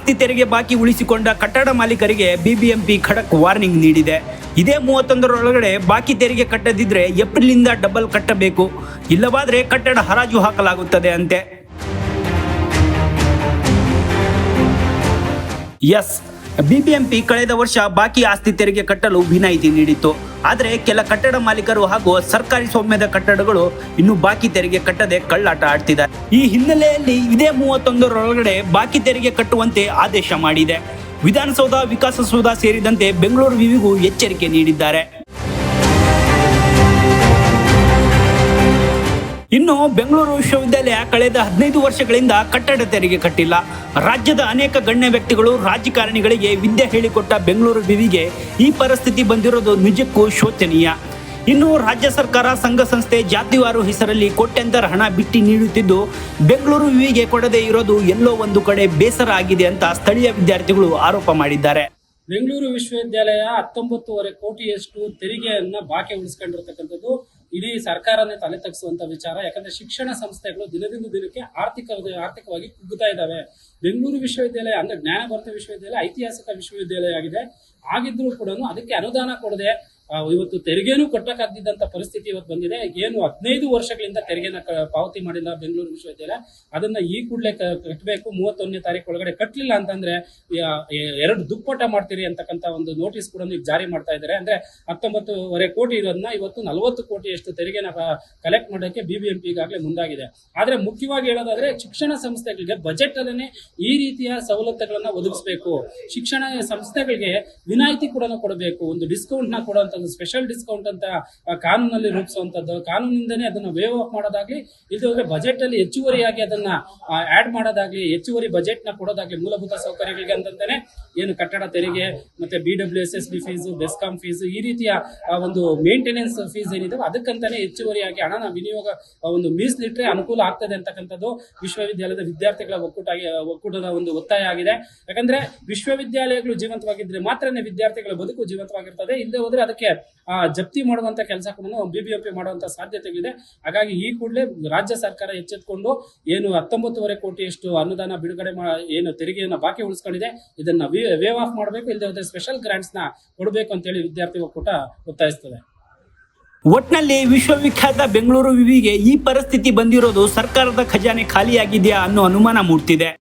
ಆಸ್ತಿ ತೆರಿಗೆ ಬಾಕಿ ಉಳಿಸಿಕೊಂಡ ಕಟ್ಟಡ ಮಾಲೀಕರಿಗೆ ಬಿಬಿಎಂಪಿ ಖಡಕ್ ವಾರ್ನಿಂಗ್ ನೀಡಿದೆ. ಇದೇ 31ರೊಳಗಡೆ ಬಾಕಿ ತೆರಿಗೆ ಕಟ್ಟದಿದ್ರೆ ಏಪ್ರಿಲ್ನಿಂದ ಡಬಲ್ ಕಟ್ಟಬೇಕು, ಇಲ್ಲವಾದರೆ ಕಟ್ಟಡ ಹರಾಜು ಹಾಕಲಾಗುತ್ತದೆ ಅಂತೆ. ಎಸ್, ಬಿಬಿಎಂಪಿ ಕಳೆದ ವರ್ಷ ಬಾಕಿ ಆಸ್ತಿ ತೆರಿಗೆ ಕಟ್ಟಲು ವಿನಾಯಿತಿ ನೀಡಿತ್ತು. ಆದರೆ ಕೆಲ ಕಟ್ಟಡ ಮಾಲೀಕರು ಹಾಗೂ ಸರ್ಕಾರಿ ಸ್ವಾಮ್ಯದ ಕಟ್ಟಡಗಳು ಇನ್ನೂ ಬಾಕಿ ತೆರಿಗೆ ಕಟ್ಟದೆ ಕಳ್ಳಾಟ ಆಡ್ತಿದ್ದಾರೆ. ಈ ಹಿನ್ನೆಲೆಯಲ್ಲಿ ಇದೇ 31ರೊಳಗಡೆ ಬಾಕಿ ತೆರಿಗೆ ಕಟ್ಟುವಂತೆ ಆದೇಶ ಮಾಡಿದೆ. ವಿಧಾನಸೌಧ, ವಿಕಾಸಸೌಧ ಸೇರಿದಂತೆ ಬೆಂಗಳೂರು ವಿವಿಗೂ ಎಚ್ಚರಿಕೆ ನೀಡಿದ್ದಾರೆ. ಇನ್ನು ಬೆಂಗಳೂರು ವಿಶ್ವವಿದ್ಯಾಲಯ ಕಳೆದ 15 ವರ್ಷಗಳಿಂದ ಕಟ್ಟಡ ತೆರಿಗೆ ಕಟ್ಟಿಲ್ಲ. ರಾಜ್ಯದ ಅನೇಕ ಗಣ್ಯ ವ್ಯಕ್ತಿಗಳು, ರಾಜಕಾರಣಿಗಳಿಗೆ ವಿದ್ಯೆ ಹೇಳಿಕೊಟ್ಟ ಬೆಂಗಳೂರು ವಿವಿಗೆ ಈ ಪರಿಸ್ಥಿತಿ ಬಂದಿರೋದು ನಿಜಕ್ಕೂ ಶೋಚನೀಯ. ಇನ್ನು ರಾಜ್ಯ ಸರ್ಕಾರ, ಸಂಘ ಸಂಸ್ಥೆ, ಜಾತಿವಾರು ಹೆಸರಲ್ಲಿ ಕೋಟ್ಯಂತರ ಹಣ ಬಿಟ್ಟಿ ನೀಡುತ್ತಿದ್ದು ಬೆಂಗಳೂರು ವಿವಿಗೆ ಕೊಡದೇ ಇರೋದು ಎಲ್ಲೋ ಒಂದು ಕಡೆ ಬೇಸರ ಆಗಿದೆ ಅಂತ ಸ್ಥಳೀಯ ವಿದ್ಯಾರ್ಥಿಗಳು ಆರೋಪ ಮಾಡಿದ್ದಾರೆ. ಬೆಂಗಳೂರು ವಿಶ್ವವಿದ್ಯಾಲಯ 19.5 ಕೋಟಿಯಷ್ಟು ತೆರಿಗೆಯನ್ನ ಬಾಕಿ ಉಳಿಸ್ಕೊಂಡಿರ್ತಕ್ಕಂಥದ್ದು ಇಡೀ ಸರ್ಕಾರನೇ ತಲೆ ತಗ್ಗಿಸುವಂತ ವಿಚಾರ. ಯಾಕಂದ್ರೆ ಶಿಕ್ಷಣ ಸಂಸ್ಥೆಗಳು ದಿನದಿಂದ ದಿನಕ್ಕೆ ಆರ್ಥಿಕವಾಗಿ ಕುಗ್ಗುತ್ತಾ ಇದ್ದಾವೆ. ಬೆಂಗಳೂರು ವಿಶ್ವವಿದ್ಯಾಲಯ ಅಂದ್ರೆ ಜ್ಞಾನಭಾರತಿ ವಿಶ್ವವಿದ್ಯಾಲಯ ಐತಿಹಾಸಿಕ ವಿಶ್ವವಿದ್ಯಾಲಯ ಆಗಿದ್ರೂ ಕೂಡ ಅದಕ್ಕೆ ಅನುದಾನ ಕೊಡದೆ ಇವತ್ತು ತೆರಿಗೆನೂ ಕಟ್ಟಕ್ಕಾಗದಿದ್ದಂತ ಪರಿಸ್ಥಿತಿ ಇವತ್ತು ಬಂದಿದೆ. ಏನು 15 ವರ್ಷಗಳಿಂದ ತೆರಿಗೆನ ಪಾವತಿ ಮಾಡಿಲ್ಲ ಬೆಂಗಳೂರು ವಿಶ್ವವಿದ್ಯಾಲಯ, ಅದನ್ನ ಈ ಕೂಡಲೇ ಕಟ್ಟಬೇಕು. 31ನೇ ತಾರೀಕು ಒಳಗಡೆ ಕಟ್ಟಲಿಲ್ಲ ಅಂತಂದ್ರೆ 2 ದುಪ್ಪಟ ಮಾಡ್ತೀರಿ ಅಂತಕ್ಕಂಥ ಒಂದು ನೋಟಿಸ್ ಕೂಡ ಈಗ ಜಾರಿ ಮಾಡ್ತಾ ಇದ್ದಾರೆ. ಅಂದ್ರೆ 19.5 ಕೋಟಿ ಇರೋದನ್ನ ಇವತ್ತು 40 ಕೋಟಿಯಷ್ಟು ತೆರಿಗೆನ ಕಲೆಕ್ಟ್ ಮಾಡೋಕೆ ಬಿಬಿಎಂಪಿ ಈಗಾಗಲೇ ಮುಂದಾಗಿದೆ. ಆದ್ರೆ ಮುಖ್ಯವಾಗಿ ಹೇಳೋದಾದ್ರೆ ಶಿಕ್ಷಣ ಸಂಸ್ಥೆಗಳಿಗೆ ಬಜೆಟ್ ಅಲ್ಲೇ ಈ ರೀತಿಯ ಸವಲತ್ತುಗಳನ್ನ ಒದಗಿಸಬೇಕು. ಶಿಕ್ಷಣ ಸಂಸ್ಥೆಗಳಿಗೆ ವಿನಾಯಿತಿ ಕೂಡ ಕೊಡಬೇಕು, ಒಂದು ಡಿಸ್ಕೌಂಟ್ ನ ಕೊಡುವಂತ ಸ್ಪೆಷಲ್ ಡಿಸ್ಕೌಂಟ್ ಅಂತ ಕಾನೂನಲ್ಲಿ ರೂಪಿಸುವಂತದ್ದು, ಕಾನೂನಿಂದನೇ ಅದನ್ನ ವೇವ್ ಆಫ್ ಮಾಡೋದಾಗ್ಲಿ, ಇಲ್ಲದ್ರೆ ಬಜೆಟ್ ಅಲ್ಲಿ ಹೆಚ್ಚುವರಿಯಾಗಿ ಅದನ್ನ ಆಡ್ ಮಾಡೋದಾಗ್ಲಿ, ಹೆಚ್ಚುವರಿ ಬಜೆಟ್ ನ ಕೊಡೋದಾಗ್ಲಿ, ಮೂಲಭೂತ ಸೌಕರ್ಯಗಳಿಗೆ ಅಂತಂತಾನೆ ಏನು ಕಟ್ಟಡ ತೆರಿಗೆ ಮತ್ತೆ BWSSB ಫೀಸು, ಬೆಸ್ಕಾಂ ಫೀಸು, ಈ ರೀತಿಯ ಒಂದು ಮೇಂಟೆನೆನ್ಸ್ ಫೀಸ್ ಏನಿದೆ ಅದಕ್ಕಂತಾನೆ ಹೆಚ್ಚುವರಿಯಾಗಿ ಹಣನ ವಿನಿಯೋಗ ಒಂದು ಮೀಸಲಿಟ್ರೆ ಅನುಕೂಲ ಆಗ್ತದೆ ಅಂತಕ್ಕಂಥದ್ದು ವಿಶ್ವವಿದ್ಯಾಲಯದ ವಿದ್ಯಾರ್ಥಿಗಳ ಒಕ್ಕೂಟದ ಒಂದು ಒತ್ತಾಯ ಆಗಿದೆ. ಯಾಕಂದ್ರೆ ವಿಶ್ವವಿದ್ಯಾಲಯಗಳು ಜೀವಂತವಾಗಿದ್ರೆ ಮಾತ್ರನೇ ವಿದ್ಯಾರ್ಥಿಗಳ ಬದುಕು ಜೀವಂತವಾಗಿರ್ತದೆ. ಇಲ್ಲದೆ ಹೋದ್ರೆ ಅದಕ್ಕೆ ಜಪ್ತಿ ಮಾಡುವಂತ ಕೆಲಸ ಕೂಡ ಬಿಬಿಎಂಪಿ ಮಾಡುವಂತ ಸಾಧ್ಯತೆಗಳಿದೆ. ಹಾಗಾಗಿ ಈ ಕೂಡಲೇ ರಾಜ್ಯ ಸರ್ಕಾರ ಎಚ್ಚೆತ್ತುಕೊಂಡು ಏನು 19.5 ಕೋಟಿಯಷ್ಟು ಅನುದಾನ ಬಿಡುಗಡೆ ಏನು ತೆರಿಗೆಯನ್ನು ಬಾಕಿ ಉಳಿಸ್ಕೊಂಡಿದೆ ಇದನ್ನ ವೇವ್ ಆಫ್ ಮಾಡಬೇಕು, ಇಲ್ಲದೆ ಹೋದ್ರೆ ಸ್ಪೆಷಲ್ ಗ್ರಾಂಟ್ಸ್ ನ ಕೊಡಬೇಕು ಅಂತೇಳಿ ವಿದ್ಯಾರ್ಥಿ ಒಕ್ಕೂಟ ಒತ್ತಾಯಿಸ್ತದೆ. ಒಟ್ನಲ್ಲಿ ವಿಶ್ವವಿಖ್ಯಾತ ಬೆಂಗಳೂರು ವಿವಿಗೆ ಈ ಪರಿಸ್ಥಿತಿ ಬಂದಿರೋದು ಸರ್ಕಾರದ ಖಜಾನೆ ಖಾಲಿಯಾಗಿದೆಯಾ ಅನ್ನೋ ಅನುಮಾನ ಮೂಡ್ತಿದೆ.